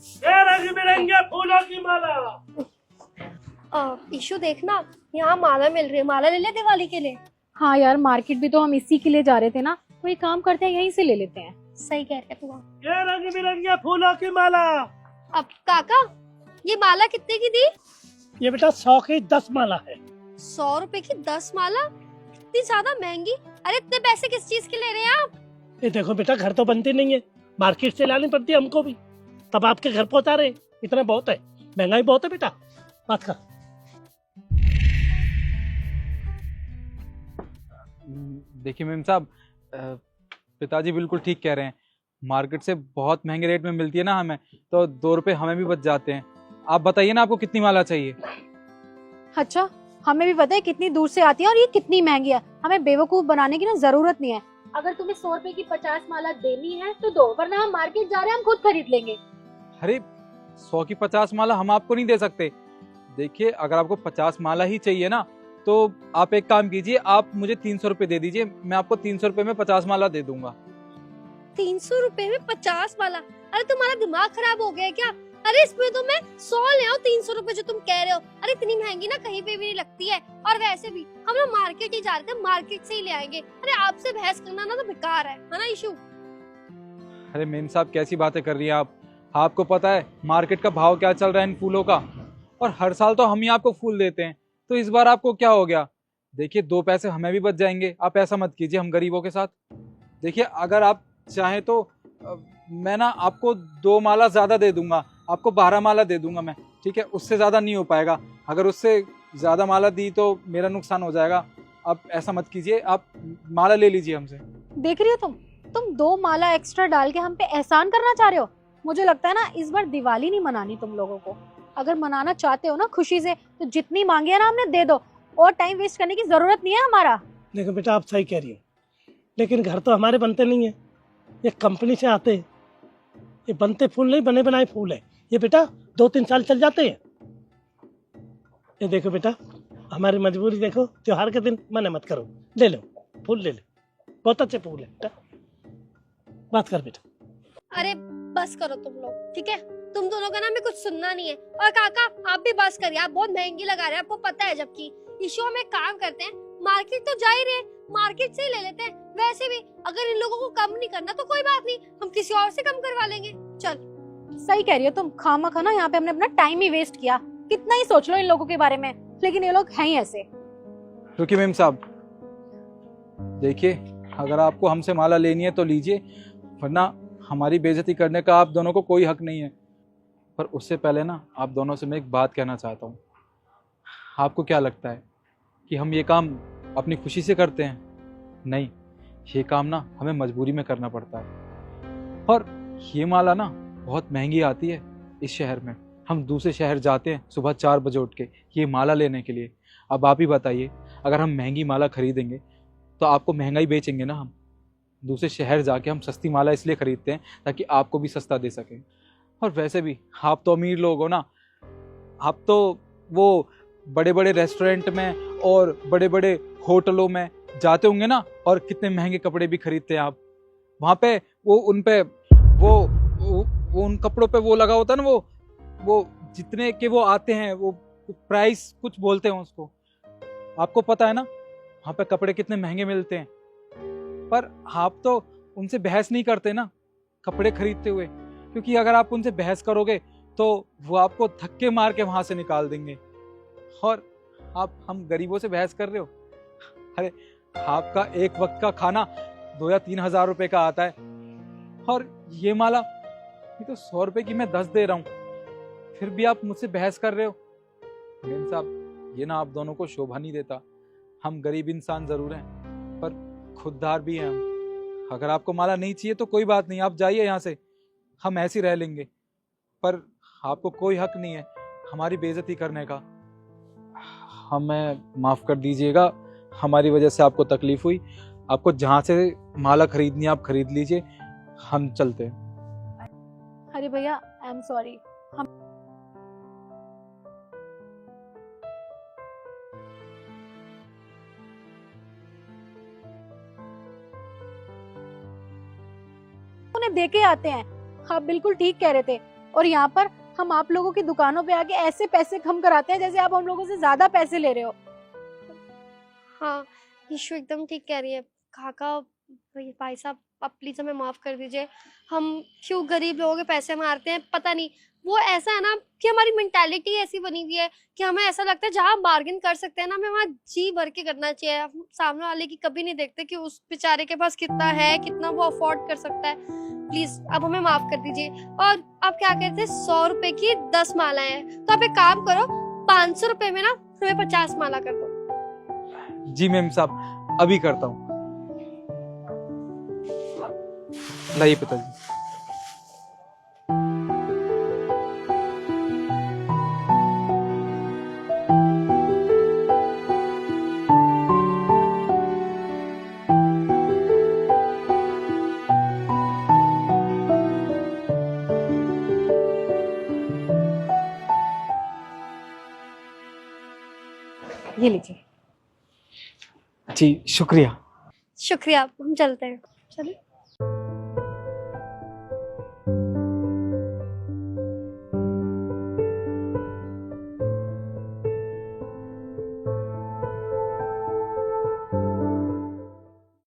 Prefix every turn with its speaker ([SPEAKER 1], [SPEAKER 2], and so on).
[SPEAKER 1] ये रंग बिरंगे फूलों की माला।
[SPEAKER 2] इशू देखना, यहाँ माला मिल रही है, माला ले ले दिवाली के लिए।
[SPEAKER 3] हाँ यार, मार्केट भी तो हम इसी के लिए जा रहे थे ना, तो एक काम करते हैं यहीं से ले लेते हैं।
[SPEAKER 2] सही कह रहे तू।
[SPEAKER 1] ये रंग बिरंगे फूलों की माला।
[SPEAKER 2] अब काका, ये माला कितने की दी?
[SPEAKER 1] ये बेटा 100 की 10 माला है।
[SPEAKER 2] 100 रुपए की 10 माला? इतनी ज्यादा महंगी? अरे इतने पैसे किस चीज के ले रहे हैं आप?
[SPEAKER 1] ये देखो बेटा, घर तो बनती नहीं है, मार्केट से लानी पड़ती है हमको भी, तब आपके घर पहुंचा रहे। इतना बहुत है, महंगाई बहुत है बेटा। बात कर।
[SPEAKER 4] देखिए मेम साहब, पिताजी बिल्कुल ठीक कह रहे हैं। मार्केट से बहुत महंगे रेट में मिलती है ना हमें, तो 2 रुपए हमें भी बच जाते हैं। आप बताइए ना, आपको कितनी माला चाहिए?
[SPEAKER 3] अच्छा, हमें भी पता है कितनी दूर से आती है और ये कितनी महंगी है। हमें बेवकूफ बनाने की ना जरूरत नहीं है। अगर तुम्हें 100 रुपए की 50 माला देनी है तो दो, वरना हम मार्केट जा रहे हैं, हम खुद खरीद लेंगे।
[SPEAKER 4] अरे 100 की 50 माला हम आपको नहीं दे सकते। देखिए, अगर आपको 50 माला ही चाहिए ना, तो आप एक काम कीजिए, आप मुझे 300 रुपए दे दीजिए, मैं आपको 300 रुपए में 50 माला दे दूंगा।
[SPEAKER 2] 300 रुपए में 50 माला? अरे तुम्हारा दिमाग खराब हो गया है क्या? अरे इसमें तो मैं 100 ले आऊं, 300 रुपए जो तुम कह रहे हो। अरे इतनी महंगी ना कहीं पे भी नहीं लगती है। और वैसे भी हम लोग मार्केट ही जा रहे थे, मार्केट से ही ले आएंगे। अरे आपसे बहस करना ना तो बेकार है ना इशू?
[SPEAKER 4] अरे मेम साहब, कैसी बातें कर रही हैं आप? आपको पता है मार्केट का भाव क्या चल रहा है इन फूलों का? और हर साल तो हम ही आपको फूल देते हैं, तो इस बार आपको क्या हो गया? देखिए, 2 पैसे हमें भी बच जाएंगे। आप ऐसा मत कीजिए हम गरीबों के साथ। देखिए, अगर आप चाहें तो मैं ना आपको 2 माला ज्यादा दे दूंगा, आपको 12 माला दे दूंगा मैं, ठीक है? उससे ज्यादा नहीं हो पाएगा। अगर उससे ज्यादा माला दी तो मेरा नुकसान हो जाएगा। आप ऐसा मत कीजिए, आप माला ले लीजिए हमसे।
[SPEAKER 3] देख रही हो तुम 2 माला एक्स्ट्रा डाल के हम पे एहसान करना चाह रहे हो। मुझे लगता है ना इस बार दिवाली नहीं मनानी तुम लोगों को। अगर मनाना चाहते हो ना खुशी से, तो जितनी मांगी है ना हमने दे दो, और टाइम वेस्ट करने की जरूरत नहीं है हमारा।
[SPEAKER 1] देखो बेटा, आप सही कह रही हो, लेकिन घर तो हमारे बनते नहीं है, ये कंपनी से आते हैं। ये बनते फूल नहीं, बने बनाए फूल है। ये बेटा 2-3 साल चल जाते हैं। ये देखो बेटा, हमारी मजबूरी देखो, त्योहार के दिन मना मत करो, ले लो फूल, ले लो, बहुत अच्छे फूल है बेटा। बात कर बेटा।
[SPEAKER 2] अरे बस करो तुम लोग, ठीक है? तुम दोनों का ना हमें कुछ सुनना नहीं है। और काका आप भी बस करिए, आप बहुत महंगी लगा रहे हैं, आपको पता है। जबकि इशू हम एक काम करते हैं, मार्केट तो जा ही रहे, मार्केट से ही ले लेते हैं। वैसे भी अगर इन लोगों को कम नहीं करना तो कोई बात नहीं, हम किसी और से कम करवा लेंगे। चल।
[SPEAKER 3] सही कह रही हो तुम, खामखा ना यहाँ पे हमने अपना टाइम ही वेस्ट किया। कितना ही सोच लो इन लोगों के बारे में, लेकिन ये लोग हैं ही ऐसे।
[SPEAKER 4] रुकिए मेम साहब, देखिए, अगर आपको हमसे माला लेनी है तो लीजिए, वरना हमारी बेइज्जती करने का आप दोनों को कोई हक नहीं है। पर उससे पहले ना आप दोनों से मैं एक बात कहना चाहता हूँ। आपको क्या लगता है कि हम ये काम अपनी खुशी से करते हैं? नहीं, ये काम ना हमें मजबूरी में करना पड़ता है। और ये माला ना बहुत महंगी आती है इस शहर में। हम दूसरे शहर जाते हैं सुबह 4 बजे उठ के ये माला लेने के लिए। अब आप ही बताइए, अगर हम महंगी माला खरीदेंगे तो आपको महंगाई बेचेंगे ना हम। दूसरे शहर जाके हम सस्ती माला इसलिए खरीदते हैं ताकि आपको भी सस्ता दे सकें। और वैसे भी आप तो अमीर लोग हो ना, आप तो वो बड़े बड़े रेस्टोरेंट में और बड़े बड़े होटलों में जाते होंगे ना, और कितने महंगे कपड़े भी खरीदते हैं आप। वहाँ पे वो उन पे वो उन कपड़ों पे वो लगा होता है ना, वो जितने के वो आते हैं, वो प्राइस कुछ बोलते हैं उसको। आपको पता है ना वहाँ पे कपड़े कितने महंगे मिलते हैं। पर आप तो उनसे बहस नहीं करते ना कपड़े खरीदते हुए, क्योंकि अगर आप उनसे बहस करोगे तो वो आपको धक्के मार के वहां से निकाल देंगे। और आप हम गरीबों से बहस कर रहे हो? अरे आपका एक वक्त का खाना 2 या 3 हजार रुपए का आता है, और ये माला ये तो 100 रुपए की मैं 10 दे रहा हूँ, फिर भी आप मुझसे बहस कर रहे हो। मेम साहब, ये ना आप दोनों को शोभा नहीं देता। हम गरीब इंसान जरूर हैं, पर खुददार भी हैं हम। अगर आपको माला नहीं चाहिए तो कोई बात नहीं, आप जाइए यहाँ से, हम ऐसे ही रह लेंगे। पर आपको कोई हक नहीं है हमारी बेइज्जती करने का। हमें माफ कर दीजिएगा, हमारी वजह से आपको तकलीफ हुई। आपको जहाँ से माला खरीदनी है आप खरीद लीजिए, हम चलते हैं।
[SPEAKER 3] अरे भैया, आई एम सॉरी। हम उन्हें दे के आते हैं। आप बिल्कुल ठीक कह रहे थे। और यहाँ पर हम आप लोगों की दुकानों पे आके ऐसे पैसे कम कराते हैं जैसे आप हम लोगों से ज्यादा पैसे ले रहे हो।
[SPEAKER 2] हाँ ईशु एकदम ठीक कह रही है। काका भाई साहब आप प्लीज हमें माफ कर दीजिए। हम क्यों गरीब लोगों के पैसे मारते हैं पता नहीं। वो ऐसा है ना कि हमारी मेंटालिटी ऐसी बनी हुई है कि हमें ऐसा लगता है जहाँ बार्गेन कर सकते हैं ना हमें वहाँ जी भर के करना चाहिए। हम सामने वाले की कभी नहीं देखते कि उस बेचारे के पास कितना है, कितना वो अफोर्ड कर सकता है। प्लीज अब हमें माफ कर दीजिए। और आप क्या कहते हैं 100 रुपए की 10 मालाएं हैं तो आप एक काम करो 500 रुपए में ना हमें 50 माला कर दो।
[SPEAKER 4] जी मेम साहब अभी करता हूँ। लाइए पिताजी।
[SPEAKER 3] ये लीजिए।
[SPEAKER 4] जी शुक्रिया।
[SPEAKER 2] शुक्रिया हम चलते हैं। चलिए।